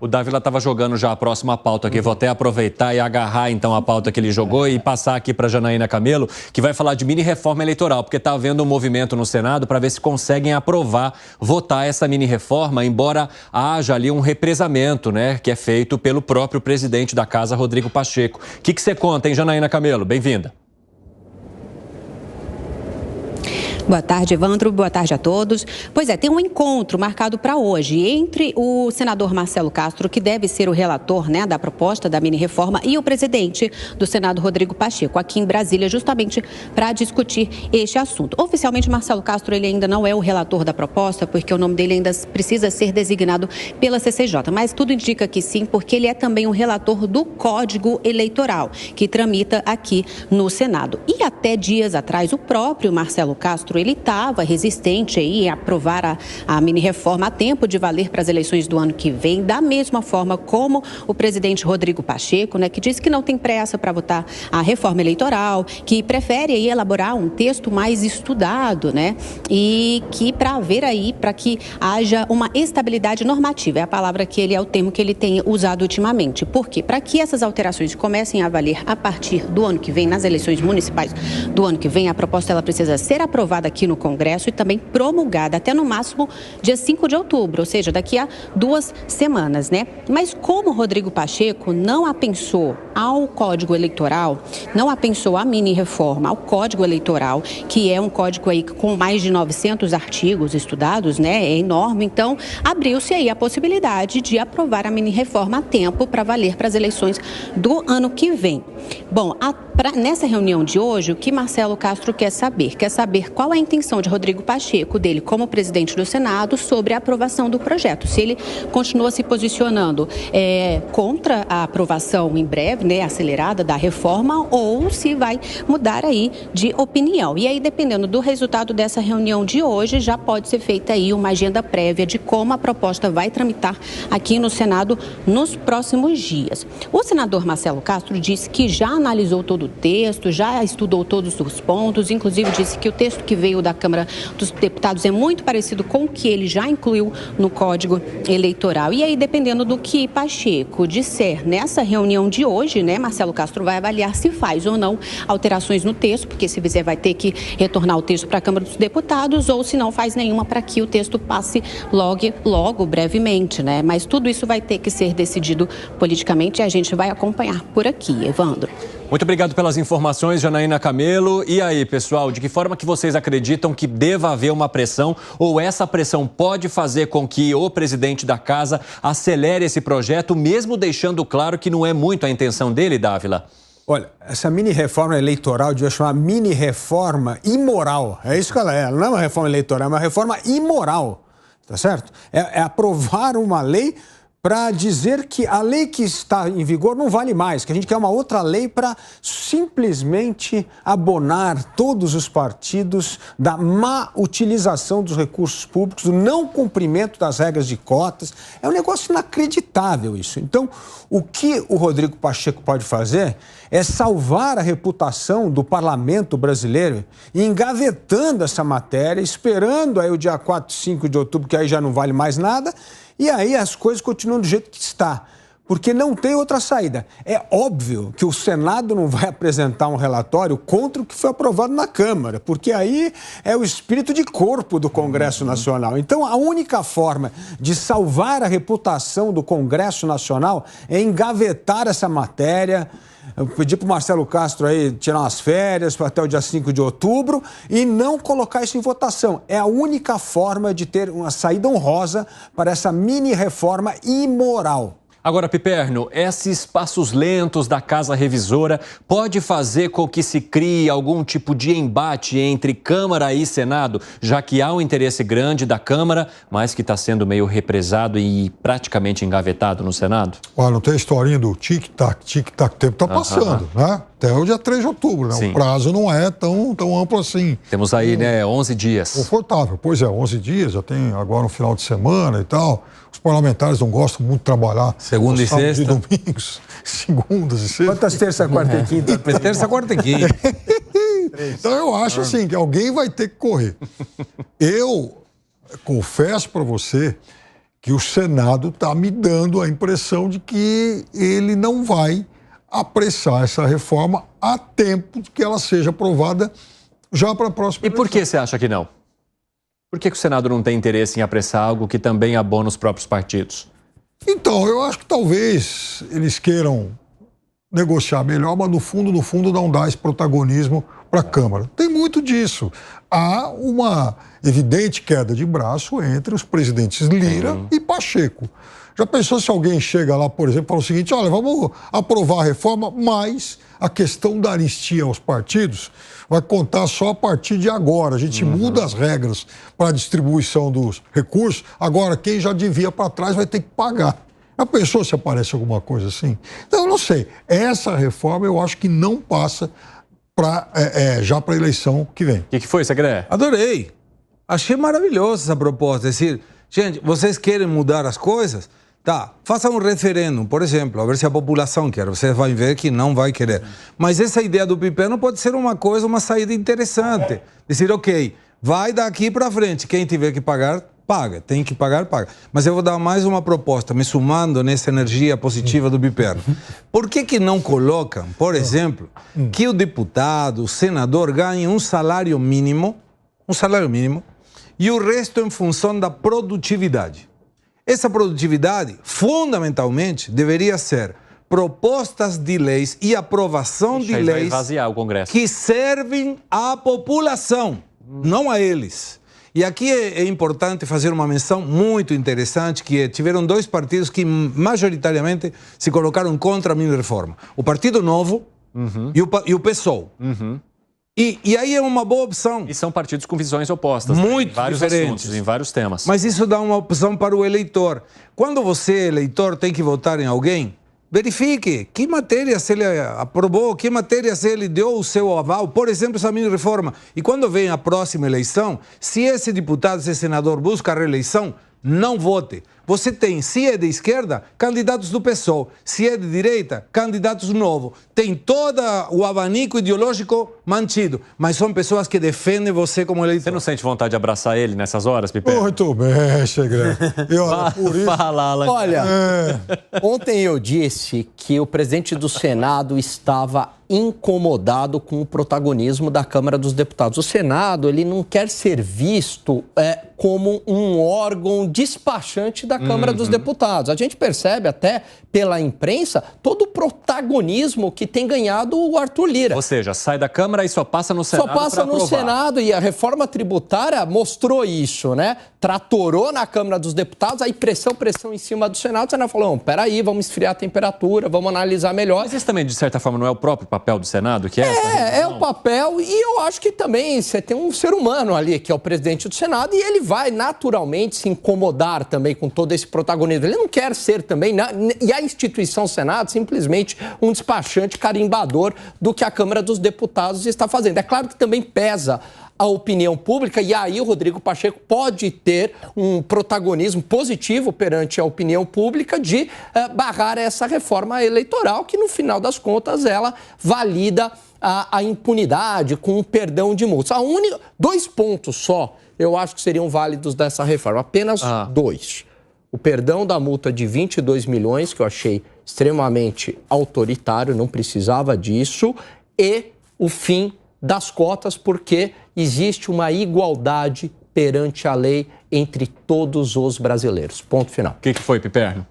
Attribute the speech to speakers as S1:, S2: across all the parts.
S1: O Dávila estava jogando já a próxima pauta aqui. Vou até aproveitar e agarrar então a pauta que ele jogou e passar aqui para Janaína Camelo, que vai falar de mini-reforma eleitoral, porque está havendo um movimento no Senado para ver se conseguem aprovar, votar essa mini-reforma, embora haja ali um represamento, né, que é feito pelo próprio presidente da Casa, Rodrigo Pacheco. O que você conta, hein, Janaína Camelo? Bem-vinda.
S2: Boa tarde, Evandro. Boa tarde a todos. Pois é, tem um encontro marcado para hoje entre o senador Marcelo Castro, que deve ser o relator, né, da proposta da mini-reforma, e o presidente do Senado, Rodrigo Pacheco, aqui em Brasília, justamente para discutir este assunto. Oficialmente, Marcelo Castro ele ainda não é o relator da proposta, porque o nome dele ainda precisa ser designado pela CCJ, mas tudo indica que sim, porque ele é também o relator do Código Eleitoral, que tramita aqui no Senado. E até dias atrás, o próprio Marcelo Castro ele estava resistente aí a aprovar a mini-reforma a tempo de valer para as eleições do ano que vem, da mesma forma como o presidente Rodrigo Pacheco, né, que disse que não tem pressa para votar a reforma eleitoral, que prefere aí elaborar um texto mais estudado, né, e que para haver aí, para que haja uma estabilidade normativa, é a palavra que ele é o termo que ele tem usado ultimamente. Por quê? Para que essas alterações comecem a valer a partir do ano que vem, nas eleições municipais do ano que vem, a proposta ela precisa ser aprovada aqui no Congresso e também promulgada até no máximo dia 5 de outubro, ou seja, daqui a 2 semanas, né? Mas como Rodrigo Pacheco não apensou ao Código Eleitoral, não apensou à mini-reforma, ao Código Eleitoral, que é um código aí com mais de 900 artigos estudados, né? É enorme, então abriu-se aí a possibilidade de aprovar a mini-reforma a tempo para valer para as eleições do ano que vem. Bom, nessa reunião de hoje, o que Marcelo Castro quer saber? Quer saber qual é a intenção de Rodrigo Pacheco, dele como presidente do Senado, sobre a aprovação do projeto. Se ele continua se posicionando contra a aprovação em breve, né, acelerada da reforma, ou se vai mudar aí de opinião. E aí, dependendo do resultado dessa reunião de hoje, já pode ser feita aí uma agenda prévia de como a proposta vai tramitar aqui no Senado nos próximos dias. O senador Marcelo Castro disse que já analisou todo o texto, já estudou todos os pontos, inclusive disse que o texto que veio da Câmara dos Deputados é muito parecido com o que ele já incluiu no Código Eleitoral. E aí, dependendo do que Pacheco disser nessa reunião de hoje, né, Marcelo Castro vai avaliar se faz ou não alterações no texto, porque se fizer vai ter que retornar o texto para a Câmara dos Deputados, ou se não faz nenhuma para que o texto passe logo, brevemente, né? Mas tudo isso vai ter que ser decidido politicamente e a gente vai acompanhar por aqui, Evandro.
S1: Muito obrigado pelas informações, Janaína Camelo. E aí, pessoal, de que forma que vocês acreditam que deva haver uma pressão ou essa pressão pode fazer com que o presidente da casa acelere esse projeto, mesmo deixando claro que não é muito a intenção dele, Dávila?
S3: Olha, essa mini-reforma eleitoral devia chamar mini-reforma imoral. É isso que ela é. Ela não é uma reforma eleitoral, é uma reforma imoral. Tá certo? É aprovar uma lei para dizer que a lei que está em vigor não vale mais, que a gente quer uma outra lei para simplesmente abonar todos os partidos da má utilização dos recursos públicos, do não cumprimento das regras de cotas. É um negócio inacreditável isso. Então, o que o Rodrigo Pacheco pode fazer é salvar a reputação do parlamento brasileiro, engavetando essa matéria, esperando aí o dia 4 e 5 de outubro, que aí já não vale mais nada, e aí as coisas continuam do jeito que está, porque não tem outra saída. É óbvio que o Senado não vai apresentar um relatório contra o que foi aprovado na Câmara, porque aí é o espírito de corpo do Congresso Nacional. Então, a única forma de salvar a reputação do Congresso Nacional é engavetar essa matéria. Eu pedi para o Marcelo Castro aí tirar umas férias até o dia 5 de outubro e não colocar isso em votação. É a única forma de ter uma saída honrosa para essa mini-reforma imoral.
S1: Agora, Piperno, esses passos lentos da Casa Revisora pode fazer com que se crie algum tipo de embate entre Câmara e Senado, já que há um interesse grande da Câmara, mas que está sendo meio represado e praticamente engavetado no Senado?
S4: Olha, não tem a historinha do tic-tac, o tempo está passando, né? Até o dia 3 de outubro, né? Sim. O prazo não é tão amplo assim.
S1: Temos aí, né, 11 dias.
S4: Confortável. Pois é, 11 dias, já tem agora um final de semana e tal. Os parlamentares não gostam muito de trabalhar.
S1: Segunda e sexta.
S4: E domingos, segundas e sextas.
S3: Quantas terça, quarta e quinta?
S1: Terça, quarta e quinta.
S4: Então eu acho assim, que alguém vai ter que correr. Eu confesso para você que o Senado está me dando a impressão de que ele não vai apressar essa reforma a tempo de que ela seja aprovada já para a próxima
S1: eleição. E por que você acha que não? Por que o Senado não tem interesse em apressar algo que também abona os próprios partidos?
S4: Então, eu acho que talvez eles queiram negociar melhor, mas no fundo não dá esse protagonismo para a Câmara. Tem muito disso. Há uma evidente queda de braço entre os presidentes Lira e Pacheco. Já pensou se alguém chega lá, por exemplo, e fala o seguinte: olha, vamos aprovar a reforma, mas a questão da anistia aos partidos vai contar só a partir de agora. A gente muda as regras para a distribuição dos recursos. Agora, quem já devia para trás vai ter que pagar. Já pensou se aparece alguma coisa assim? Então, eu não sei. Essa reforma eu acho que não passa já para a eleição que vem.
S1: O que foi, Segre?
S5: Adorei. Achei maravilhosa essa proposta. É decir, gente, vocês querem mudar as coisas? Tá, faça um referendo, por exemplo, a ver se a população quer. Você vai ver que não vai querer. Mas essa ideia do Piperno pode ser uma saída interessante. Dizer, ok, vai daqui para frente. Quem tiver que pagar, paga. Tem que pagar, paga. Mas eu vou dar mais uma proposta, me sumando nessa energia positiva do Piperno. Por que não colocam, por exemplo, que o deputado, o senador ganhe um salário mínimo, e o resto em função da produtividade? Essa produtividade, fundamentalmente, deveria ser propostas de leis e aprovação de leis
S1: vai esvaziar o Congresso,
S5: que servem à população, não a eles. E aqui é importante fazer uma menção muito interessante, que tiveram dois partidos que majoritariamente se colocaram contra a mini-reforma. O Partido Novo e o PSOL. E aí é uma boa opção.
S1: E são partidos com visões opostas.
S5: Muito
S1: em vários
S5: diferentes.
S1: assuntos, em vários temas.
S5: Mas isso dá uma opção para o eleitor. Quando você, eleitor, tem que votar em alguém, verifique que matérias ele aprovou, que matérias ele deu o seu aval, por exemplo, essa mini-reforma. E quando vem a próxima eleição, se esse deputado, esse senador busca a reeleição, não vote. Você tem, se é de esquerda, candidatos do PSOL. Se é de direita, candidatos novos. Tem todo o abanico ideológico mantido. Mas são pessoas que defendem você como eleitor.
S1: Você não sente vontade de abraçar ele nessas horas, Pipe?
S4: Muito bem, Segre.
S1: Fala, Alan.
S6: Olha, ontem eu disse que o presidente do Senado estava incomodado com o protagonismo da Câmara dos Deputados. O Senado, ele não quer ser visto como um órgão despachante da Câmara dos Deputados. A gente percebe até pela imprensa todo o protagonismo que tem ganhado o Arthur Lira.
S1: Ou seja, sai da Câmara e só passa no Senado.
S6: Só passa no Senado, e a reforma tributária mostrou isso, né? Tratorou na Câmara dos Deputados, aí pressão em cima do Senado. O Senado falou, peraí, vamos esfriar a temperatura, vamos analisar melhor.
S1: Mas isso também, de certa forma, não é o próprio papel do Senado, que é
S6: é o papel, e eu acho que também você tem um ser humano ali, que é o presidente do Senado, e ele vai naturalmente se incomodar também com todo esse protagonismo. Ele não quer ser também, e a instituição Senado, simplesmente um despachante carimbador do que a Câmara dos Deputados está fazendo. É claro que também pesa a opinião pública, e aí o Rodrigo Pacheco pode ter um protagonismo positivo perante a opinião pública de barrar essa reforma eleitoral, que no final das contas ela valida a impunidade com o perdão de multas. 2 pontos só eu acho que seriam válidos dessa reforma, apenas 2. O perdão da multa de 22 milhões, que eu achei extremamente autoritário, não precisava disso, e o fim das cotas, porque existe uma igualdade perante a lei entre todos os brasileiros. Ponto final.
S1: O que foi, Piperno?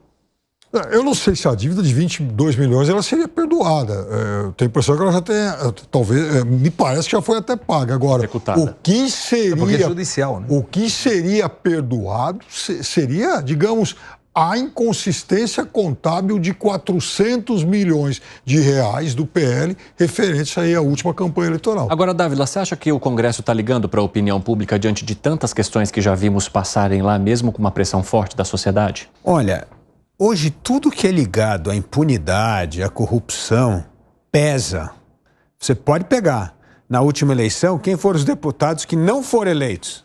S4: Eu não sei se a dívida de 22 milhões ela seria perdoada. Eu tenho a impressão que ela já tem, talvez, me parece que já foi até paga. Agora,
S1: executada.
S4: O que seria...
S5: Porque é judicial, né?
S4: O que seria perdoado seria, digamos, a inconsistência contábil de 400 milhões de reais do PL referentes aí à última campanha eleitoral.
S1: Agora, Dávila, você acha que o Congresso está ligando para a opinião pública diante de tantas questões que já vimos passarem lá, mesmo com uma pressão forte da sociedade?
S3: Olha, hoje tudo que é ligado à impunidade, à corrupção, pesa. Você pode pegar, na última eleição, quem foram os deputados que não foram eleitos.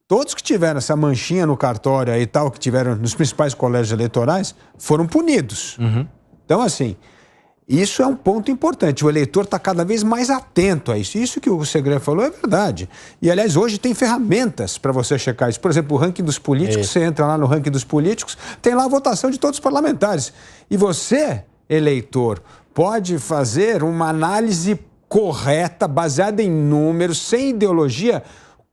S3: Todos que tiveram essa manchinha no cartório aí e tal, que tiveram nos principais colégios eleitorais, foram punidos. Então, assim, Isso é um ponto importante. O eleitor está cada vez mais atento a isso. Isso que o Segré falou é verdade. E, aliás, hoje tem ferramentas para você checar isso. Por exemplo, o ranking dos políticos, você entra lá no ranking dos políticos, tem lá a votação de todos os parlamentares. E você, eleitor, pode fazer uma análise correta, baseada em números, sem ideologia,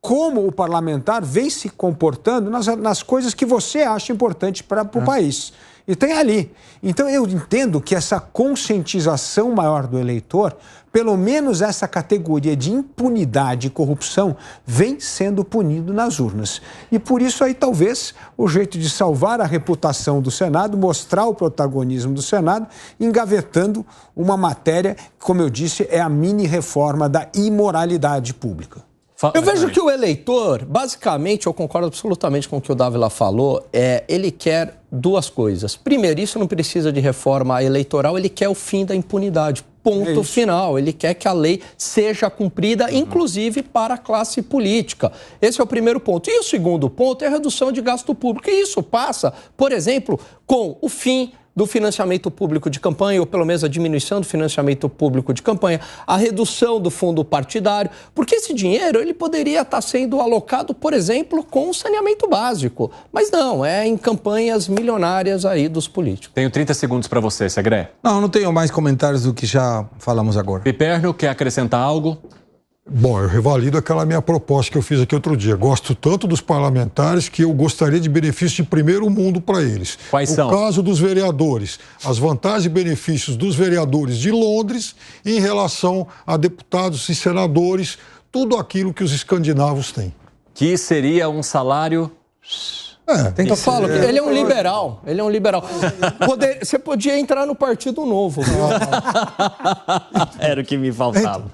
S3: como o parlamentar vem se comportando nas coisas que você acha importante para o país. E tem ali. Então, eu entendo que essa conscientização maior do eleitor, pelo menos essa categoria de impunidade e corrupção, vem sendo punido nas urnas. E por isso aí, talvez, o jeito de salvar a reputação do Senado, mostrar o protagonismo do Senado, engavetando uma matéria, como eu disse, é a mini-reforma da imoralidade pública.
S6: Eu vejo que o eleitor, basicamente, eu concordo absolutamente com o que o Dávila falou, ele quer duas coisas. Primeiro, isso não precisa de reforma eleitoral, ele quer o fim da impunidade. Ponto final. Ele quer que a lei seja cumprida, inclusive para a classe política. Esse é o primeiro ponto. E o segundo ponto é a redução de gasto público. E isso passa, por exemplo, com o fim do financiamento público de campanha, ou pelo menos a diminuição do financiamento público de campanha, a redução do fundo partidário, porque esse dinheiro ele poderia estar sendo alocado, por exemplo, com o saneamento básico. Mas não, é em campanhas milionárias aí dos políticos.
S1: Tenho 30 segundos para você, Segré.
S5: Não tenho mais comentários do que já falamos agora.
S1: Piperno, quer acrescentar algo?
S4: Bom, eu revalido aquela minha proposta que eu fiz aqui outro dia. Gosto tanto dos parlamentares que eu gostaria de benefícios de primeiro mundo para eles.
S1: Quais são?
S4: O caso dos vereadores, as vantagens e benefícios dos vereadores de Londres em relação a deputados e senadores, tudo aquilo que os escandinavos têm.
S1: Que seria um salário...
S6: Eu falo, ele é um liberal. Ele é um liberal. Você podia entrar no Partido Novo.
S1: Era o que me faltava.